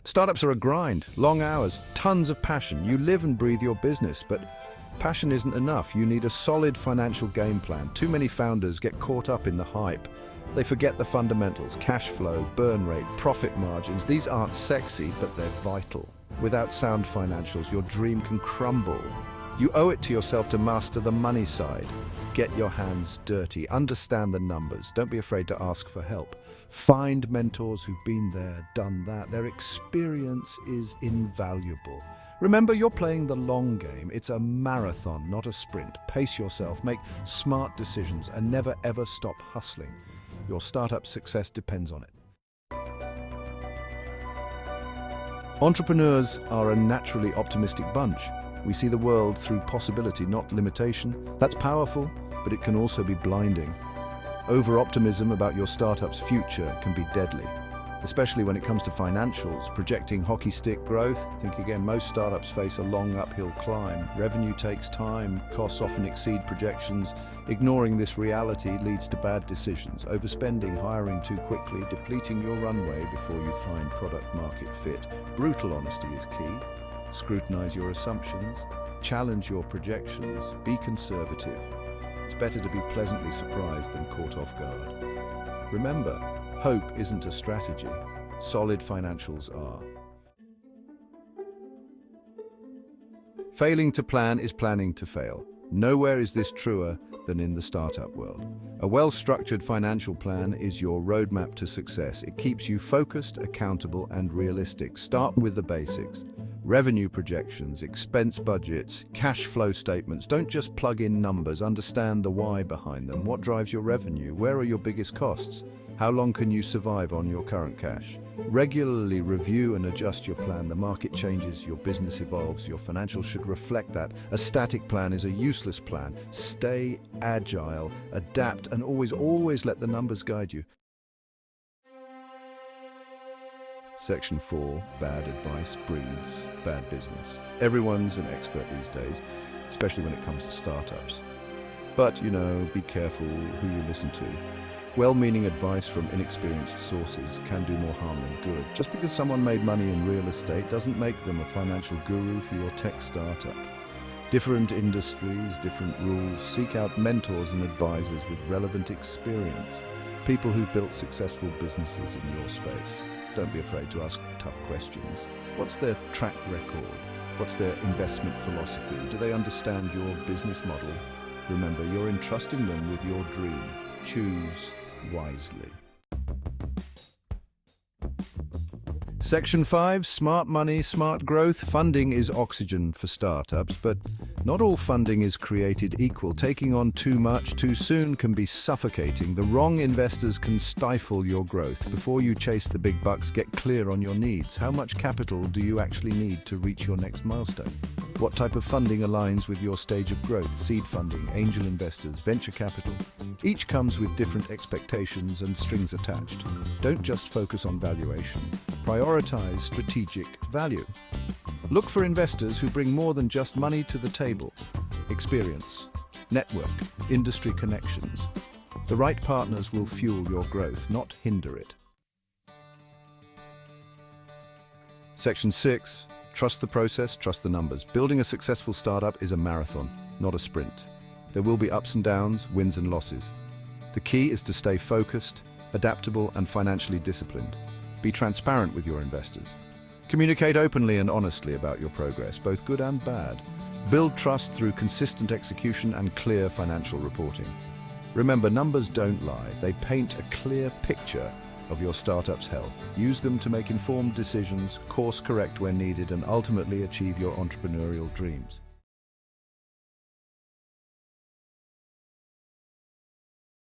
Startups are a grind, long hours, tons of passion. You live and breathe your business, but passion isn't enough. You need a solid financial game plan. Too many founders get caught up in the hype. They forget the fundamentals: cash flow, burn rate, profit margins. These aren't sexy, but they're vital. Without sound financials, your dream can crumble. You owe it to yourself to master the money side. Get your hands dirty, understand the numbers. Don't be afraid to ask for help. Find mentors who've been there, done that. Their experience is invaluable. Remember, you're playing the long game. It's a marathon, not a sprint. Pace yourself, make smart decisions, and never ever stop hustling. Your startup's success depends on it. Entrepreneurs are a naturally optimistic bunch. We see the world through possibility, not limitation. That's powerful, but it can also be blinding. Over-optimism about your startup's future can be deadly, especially when it comes to financials. Projecting hockey stick growth, think again. Most startups face a long uphill climb. Revenue takes time, costs often exceed projections. Ignoring this reality leads to bad decisions. Overspending, hiring too quickly, depleting your runway before you find product market fit. Brutal honesty is key. Scrutinize your assumptions, challenge your projections, be conservative. It's better to be pleasantly surprised than caught off guard. Remember, hope isn't a strategy. Solid financials are. Failing to plan is planning to fail. Nowhere is this truer than in the startup world. A well-structured financial plan is your roadmap to success. It keeps you focused, accountable, and realistic. Start with the basics. Revenue projections, expense budgets, cash flow statements. Don't just plug in numbers, understand the why behind them. What drives your revenue? Where are your biggest costs? How long can you survive on your current cash? Regularly review and adjust your plan. The market changes, your business evolves, your financials should reflect that. A static plan is a useless plan. Stay agile, adapt, and always let the numbers guide you. Section 4, bad advice breeds bad business. Everyone's an expert these days, especially when it comes to startups. But, be careful who you listen to. Well-meaning advice from inexperienced sources can do more harm than good. Just because someone made money in real estate doesn't make them a financial guru for your tech startup. Different industries, different rules. Seek out mentors and advisors with relevant experience. People who've built successful businesses in your space. Don't be afraid to ask tough questions. What's their track record? What's their investment philosophy? Do they understand your business model? Remember, you're entrusting them with your dream. Choose wisely. Section 5, smart money, smart growth. Funding is oxygen for startups, but not all funding is created equal. Taking on too much too soon can be suffocating. The wrong investors can stifle your growth. Before you chase the big bucks, get clear on your needs. How much capital do you actually need to reach your next milestone? What type of funding aligns with your stage of growth? Seed funding, angel investors, venture capital. Each comes with different expectations and strings attached. Don't just focus on valuation. Prioritize strategic value. Look for investors who bring more than just money to the table. Experience, network, industry connections. The right partners will fuel your growth, not hinder it. Section 6. Trust the process, trust the numbers. Building a successful startup is a marathon, not a sprint. There will be ups and downs, wins and losses. The key is to stay focused, adaptable, and financially disciplined. Be transparent with your investors. Communicate openly and honestly about your progress, both good and bad. Build trust through consistent execution and clear financial reporting. Remember, numbers don't lie. They paint a clear picture of your startup's health. Use them to make informed decisions, course correct when needed, and ultimately achieve your entrepreneurial dreams.